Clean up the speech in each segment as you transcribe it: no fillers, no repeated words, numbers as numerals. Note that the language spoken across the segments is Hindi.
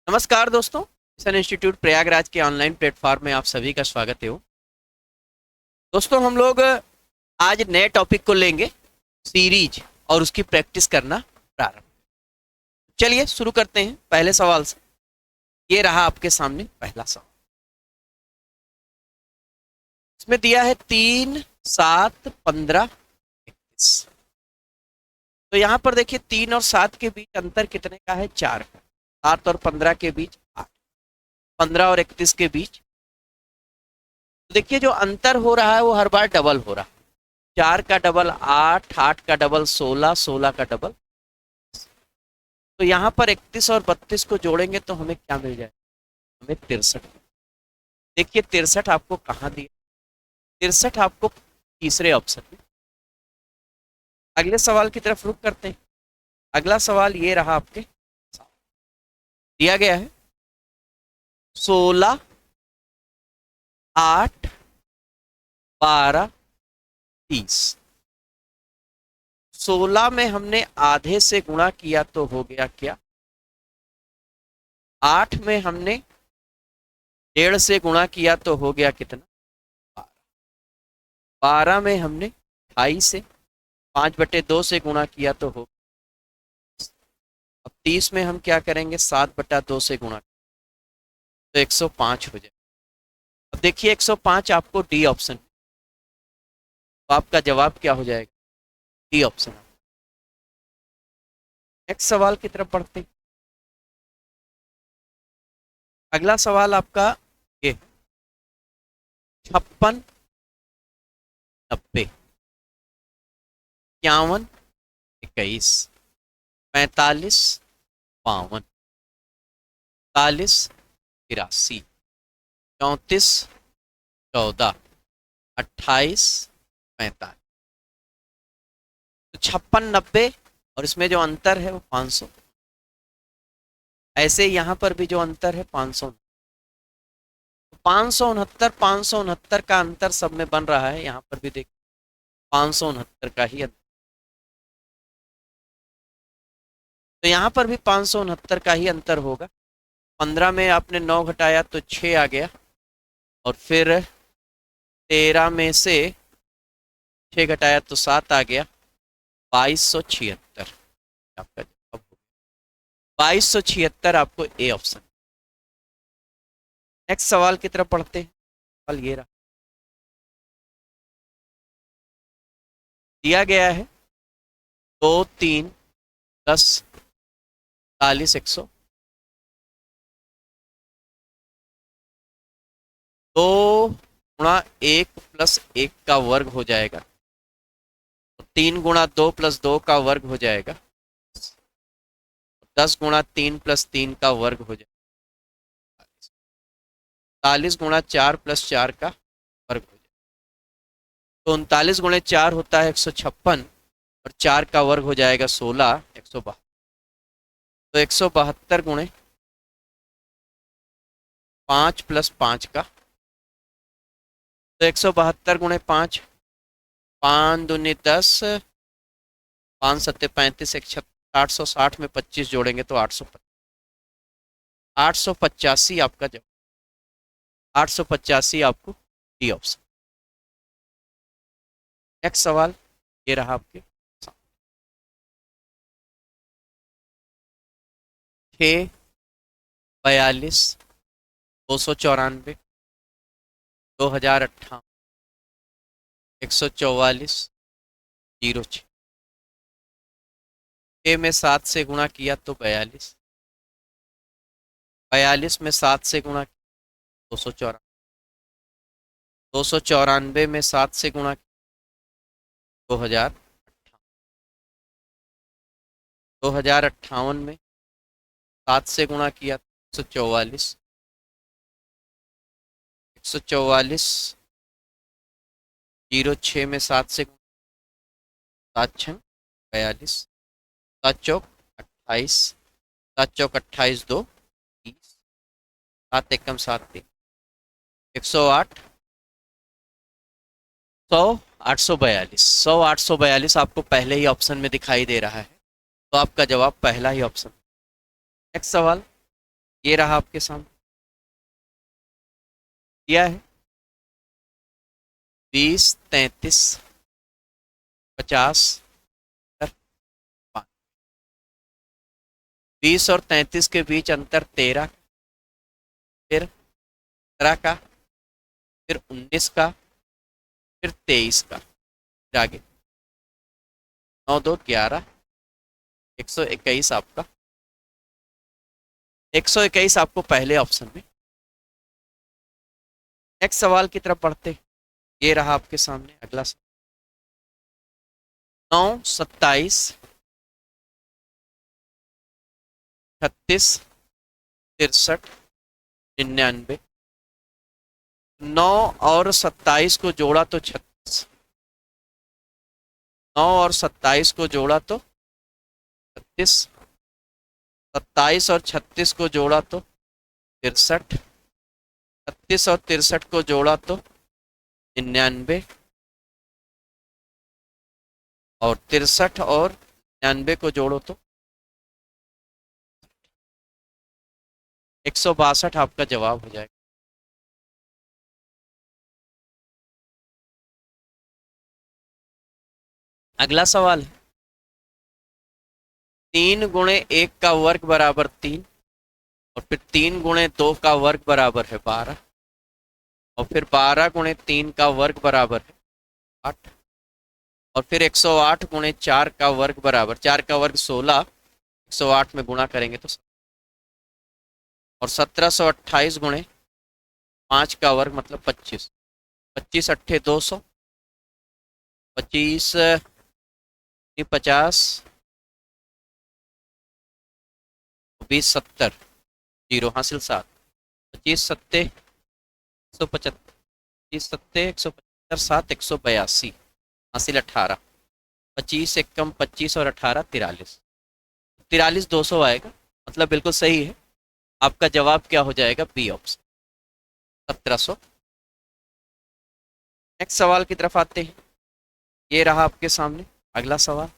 नमस्कार दोस्तों। मिशन इंस्टीट्यूट प्रयागराज के ऑनलाइन प्लेटफॉर्म में आप सभी का स्वागत है। दोस्तों हम लोग आज नए टॉपिक को लेंगे, सीरीज, और उसकी प्रैक्टिस करना प्रारंभ। चलिए शुरू करते हैं पहले सवाल से। ये रहा आपके सामने पहला सवाल। इसमें दिया है 3, 7, 15, 31। तो यहाँ पर देखिए 3 और 7 के बीच अंतर कितने का है? 4 का। 7 और 15 के बीच 8। 15 और 31 के बीच, तो देखिए जो अंतर हो रहा है वो हर बार डबल हो रहा है। 4 का डबल 8, 8 का डबल 16, 16 का डबल। तो यहाँ पर 31 और 32 को जोड़ेंगे तो हमें क्या मिल जाए? हमें 63। देखिए 63 आपको कहाँ दिया? 63 आपको तीसरे ऑप्शन में। अगले सवाल की तरफ रुख करते हैं। अगला सवाल ये रहा आपके, दिया गया है 16, 8, 12, 30। 16 में हमने आधे से गुणा किया तो हो गया क्या? 8 में हमने 1.5 से गुणा किया तो हो गया कितना? 12। 12 में हमने 28 से 5/2 से गुणा किया तो हो। अब 30 में हम क्या करेंगे? 7/2 से गुणा, तो 105 हो जाए। अब देखिए 105 आपको डी ऑप्शन, तो आपका जवाब क्या हो जाएगा? D option. नेक्स्ट सवाल की तरफ बढ़ते हैं। अगला सवाल आपका ये 56, 90, 51, 21, 45, 52, 41, 83, 34, 14, 28, 45। तो 56, 90 और इसमें जो अंतर है वो 500। ऐसे यहाँ पर भी जो अंतर है 500। 569, 569 का अंतर सब में बन रहा है। यहाँ पर भी देख 569 का ही अंतर। तो यहाँ पर भी 569 का ही अंतर होगा। 15 में आपने 9 घटाया तो 6 आ गया, और फिर 13 में से 6 घटाया तो 7 आ गया। 2276 आपका जवाब हो गया। 2276 आपको ए ऑप्शन। नेक्स्ट सवाल की तरफ पढ़ते हैं। सवाल ये रहा, दिया गया है 2, 3, 10, 40, 100। 2 गुणा 1 प्लस 1 का वर्ग हो जाएगा। 3 गुणा 2 प्लस 2 का वर्ग हो जाएगा। 10 गुणा 3 प्लस 3 का वर्ग हो जाएगा। 40 गुणा 4 प्लस 4 का वर्ग हो जाएगा। तो 39 गुणे 4 होता है 156, और 4 का वर्ग हो जाएगा 16, 172। तो 172 गुणे 5 प्लस 5 का, तो 172 गुणे 5, 5 दूनी 10, 5 सत्ते 35, 860 में 25 जोड़ेंगे तो 885 आपका जवाब। 885 आपको डी ऑप्शन। नेक्स्ट सवाल ये रहा आपके 6, 42, 294, 2058, 144, 06। 6 में 7 से गुणा किया तो 42। 42 में 7 से गुणा किया 294। 294 में 7 से गुणा किया 2058। 2058 में 7 से गुणा किया 144। 144, 06 में 7 से 7 6 42, 7 चौक 28, 7 चौक 28, 2 30, 7 एकम 7 3, 108, 100, 842। 100, 842 आपको पहले ही ऑप्शन में दिखाई दे रहा है, तो आपका जवाब पहला ही ऑप्शन। नेक्स्ट सवाल ये रहा आपके सामने, दिया है 20, 33, 50, 20 और 33 के बीच अंतर 13, फिर 17 का, फिर 19 का, फिर 23 का, फिर आगे 9 2 11, 121 आपका, 121 आपको पहले ऑप्शन में। नेक्स्ट सवाल की तरफ बढ़ते, ये रहा आपके सामने अगला सवाल। 9 27 36 63 99, 9 और 27 को जोड़ा तो 36, 9 और 27 को जोड़ा तो 36, 27 और 36 को जोड़ा तो 63, 36 और 63 को जोड़ा तो 99, और 63 और 99 को जोड़ो तो 162 आपका जवाब हो जाएगा। अगला सवाल है 3 गुणे 1 का वर्ग बराबर 3, और फिर 3 गुणे 2 का वर्ग बराबर है 12, और फिर 12 गुणे 3 का वर्ग बराबर है 8, और फिर 108 गुणे 4 का वर्ग बराबर, 4 का वर्ग 16, 108 में गुणा करेंगे तो, और 1728 गुणे 5 का वर्ग मतलब 25, 25 अट्ठे 200, 25 50, 20 70, जीरो हासिल 7, 25 सत्ते 175, 25 सत्ते 175, 7 182, हासिल 18, 25 एक कम 25 और 18 43, 43 200 आएगा, मतलब बिल्कुल सही है। आपका जवाब क्या हो जाएगा? B option 1700। नेक्स्ट सवाल की तरफ आते हैं, ये रहा आपके सामने अगला सवाल।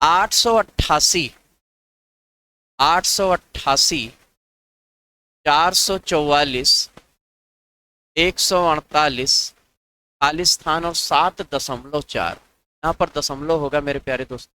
888, 888, 444, 148, खाली स्थान और 7.4, यहाँ पर दशमलव होगा मेरे प्यारे दोस्त।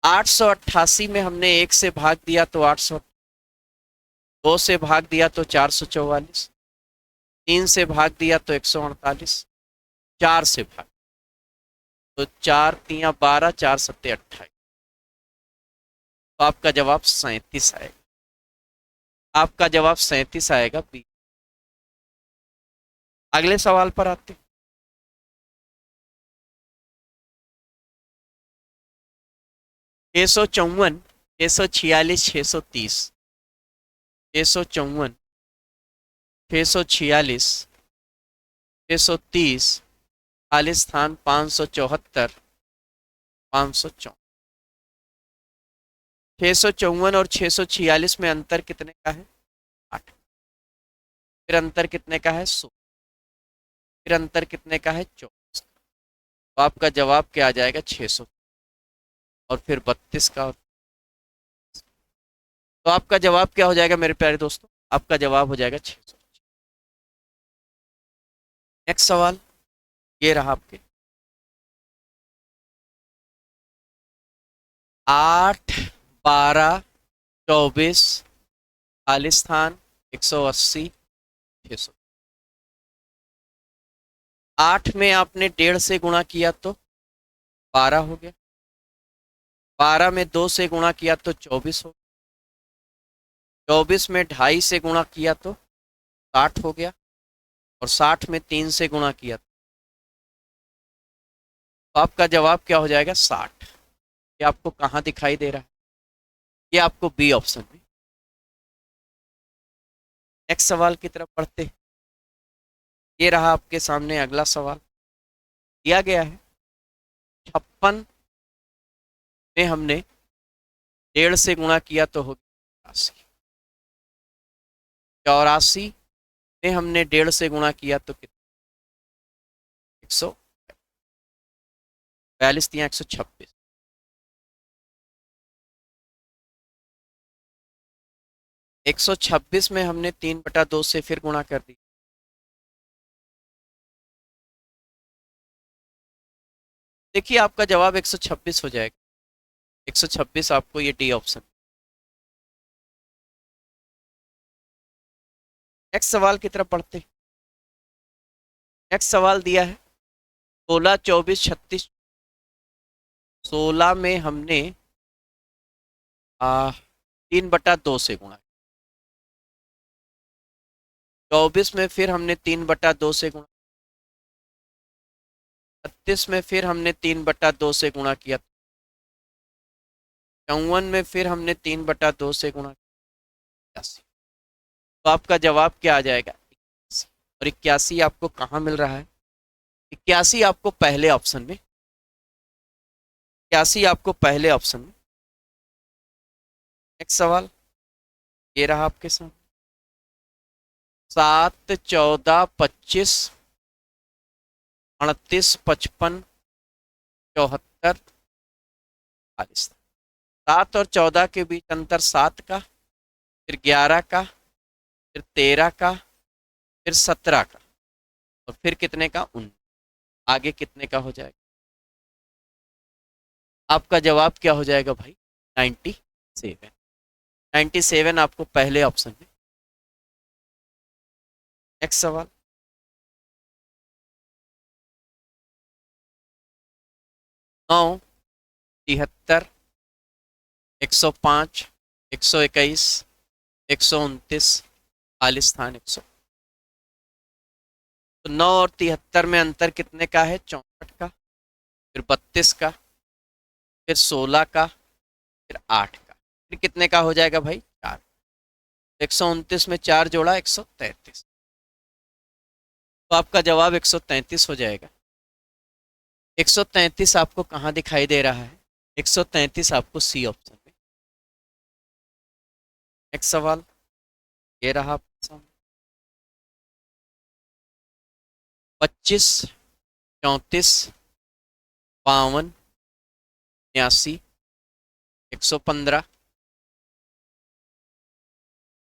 888 में हमने 1 से भाग दिया तो 800, 2 से भाग दिया तो 444, 3 से भाग दिया तो 148, 4 से भाग तो 4 3 12, 4 7 28, तो आपका जवाब 37 आएगा। आपका जवाब 37 आएगा बी। अगले सवाल पर आते हैं। 654, 646, 630, 654, 646, 630, खाली स्थान 574, 554, 654 और 646 में अंतर कितने का है? 8, फिर अंतर कितने का है? 16, फिर अंतर कितने का है? 24, तो आपका जवाब क्या आ जाएगा? 600, और फिर 32 का, तो आपका जवाब क्या हो जाएगा मेरे प्यारे दोस्तों? आपका जवाब हो जाएगा 600। नेक्स्ट सवाल ये रहा आपके, 8 12 24, खाली स्थान 180, 600, 8 में आपने 1.5 से गुणा किया तो 12 हो गया, 12 में 2 से गुणा किया तो 24 हो गया, 24 में 2.5 से गुणा किया तो 60 हो गया, और 60 में 3 से गुणा किया तो आपका जवाब क्या हो जाएगा? 60। ये आपको कहाँ दिखाई दे रहा है? ये आपको बी ऑप्शन में। नेक्स्ट सवाल की तरफ बढ़ते, ये रहा आपके सामने अगला सवाल। दिया गया है 56 में हमने 1.5 से गुणा किया तो हो गया 84, 84 में हमने 1.5 से गुणा किया तो कितना? 142 या 126, 126 में हमने 3/2 से फिर गुणा कर दी। देखिए आपका जवाब 126 हो जाएगा। 126 आपको ये डी ऑप्शन। नेक्स्ट सवाल की तरफ बढ़ते हैं। नेक्स्ट सवाल दिया है 16, 24, 36। 16 में हमने 3/2 से गुणा। 24 में फिर हमने 3/2 से गुणा। 36 में फिर हमने 3/2 से गुणा किया। 54 में फिर हमने 3/2 से गुणा किया। तो आपका जवाब क्या आ जाएगा? 81। और 81 आपको कहाँ मिल रहा है? 81 आपको पहले ऑप्शन में। 81 आपको पहले ऑप्शन में। नेक्स्ट सवाल ये रहा आपके सामने। 7, 14, 25, 38, 55, 74, 40। 7 और 14 के बीच अंतर 7 का, फिर 11 का, फिर 13 का, फिर 17 का, और फिर कितने का? 19। आगे कितने का हो जाएगा? आपका जवाब क्या हो जाएगा भाई? 97। 97 आपको पहले ऑप्शन में। नेक्स्ट सवाल। 9, 73, 105, 121, 129, खालिस्तान स्थान 100। तो 9 और 73 में अंतर कितने का है? 64 का, फिर 32 का, फिर 16 का, फिर 8 का, फिर कितने का हो जाएगा भाई? 4। 129 में 4 जोड़ा 133। तो आपका जवाब 133 हो जाएगा। 133 आपको कहाँ दिखाई दे रहा है? 133 आपको सी ऑप्शन में। नेक्स्ट सवाल ये रहा आपके सामने। 25, 34, 52, 89, 115।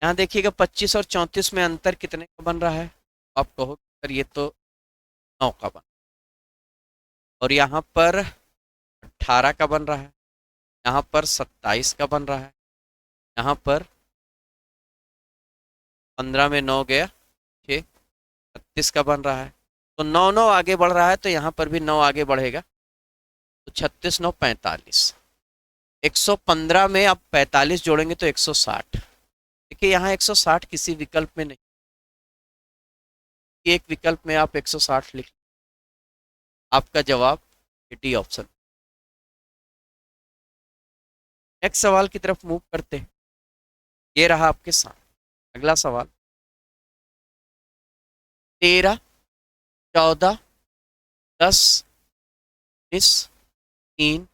यहाँ देखिएगा 25 और 34 में अंतर कितने का बन रहा है? आप कहो सर ये तो 9 का बन, और यहाँ पर 18 का बन रहा है, यहाँ पर 27 का बन रहा है, यहाँ पर 15 में 9 गया 6, 36 का बन रहा है। तो 9 9 आगे बढ़ रहा है, तो यहाँ पर भी 9 आगे बढ़ेगा। तो 36 9 45। 115 में आप 45 जोड़ेंगे तो 160। देखिए यहाँ 160 किसी विकल्प में नहीं, एक विकल्प में आप 160 लिख। आपका जवाब डी ऑप्शन। नेक्स्ट सवाल की तरफ मूव करते हैं। ये रहा आपके सामने अगला सवाल। 13, 14, 10, 19, 3।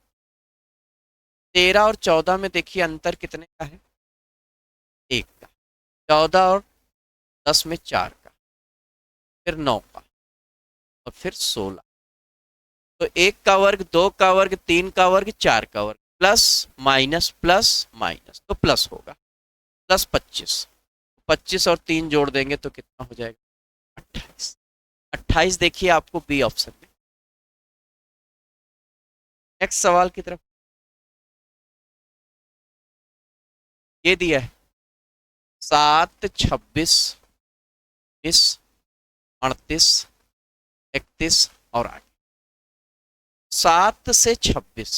13 और 14 में देखिए अंतर कितने का है? 1 का। 14 और 10 में 4 का, फिर 9 का, और फिर 16। तो 1 का वर्ग, 2 का वर्ग, 3 का वर्ग, 4 का वर्ग, प्लस माइनस, तो प्लस होगा। प्लस 25। 25 और 3 जोड़ देंगे तो कितना हो जाएगा? 28। 28 देखिए आपको बी ऑप्शन में। नेक्स्ट सवाल की तरफ। ये दिया है 7, 26, 20, 38, 31 और 8। 7 से 26।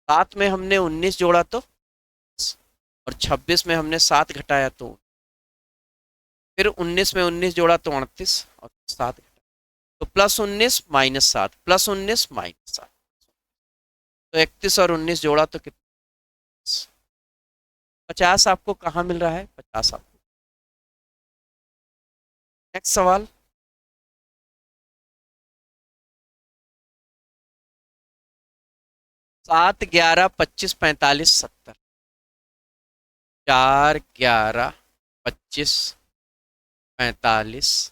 7 में हमने 19 जोड़ा तो, और 26 में हमने 7 घटाया तो, फिर 19 में 19 जोड़ा तो 38, और 7 घटाया तो +19 - 7, +19 - 7। तो 31 और 19 जोड़ा तो कितना? 50 आपको कहाँ मिल रहा है? 50 आपको। नेक्स्ट सवाल। 7, 11, 25, 45, 70। 4, 11, 25, 45।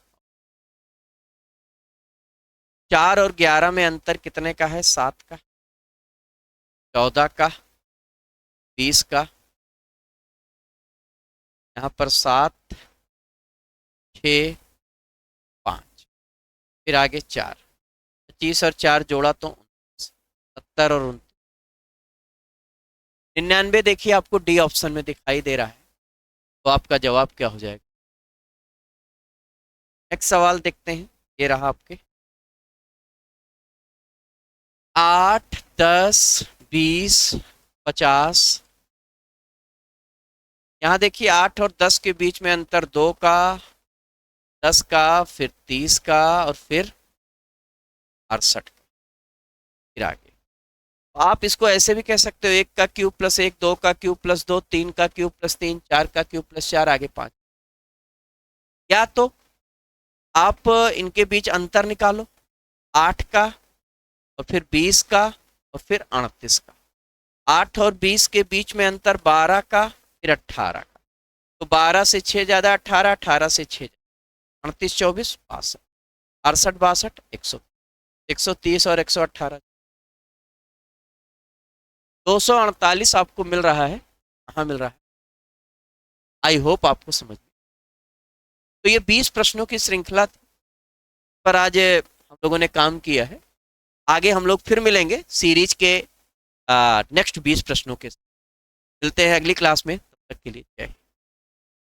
4 और 11 में अंतर कितने का है? 7 का, 14 का, 20 का, यहाँ पर 7, 6, 5, फिर आगे 4, 25 और 4 जोड़ा तो 70 और 99। देखिए आपको डी ऑप्शन में दिखाई दे रहा है, तो आपका जवाब क्या हो जाएगा? नेक्स्ट सवाल देखते हैं, ये रहा आपके 8, 10, 20, 50। यहाँ देखिए 8 और 10 के बीच में अंतर 2 का, 10 का, फिर 30 का और फिर 68 का, फिर आगे। तो आप इसको ऐसे भी कह सकते हो, 1 का क्यूब प्लस 1, 2 का क्यूब प्लस 2, 3 का क्यूब प्लस 3, 4 का क्यूब प्लस 4, आगे 5। या तो आप इनके बीच अंतर निकालो, 8 का और फिर 20 का और फिर 38 का। 8 और 20 के बीच में अंतर 12 का, फिर 18 का। तो 12 से 6 ज्यादा 18, 18 से 6 38, 24, 62, 68, 62, 100, 130 और 118, 248 आपको मिल रहा है। कहाँ मिल रहा है? आई होप आपको समझ में। तो ये 20 प्रश्नों की श्रृंखला पर आज हम लोगों ने काम किया है। आगे हम लोग फिर मिलेंगे सीरीज के नेक्स्ट 20 प्रश्नों के साथ। मिलते हैं अगली क्लास में, तब तक के लिए जय हिंद।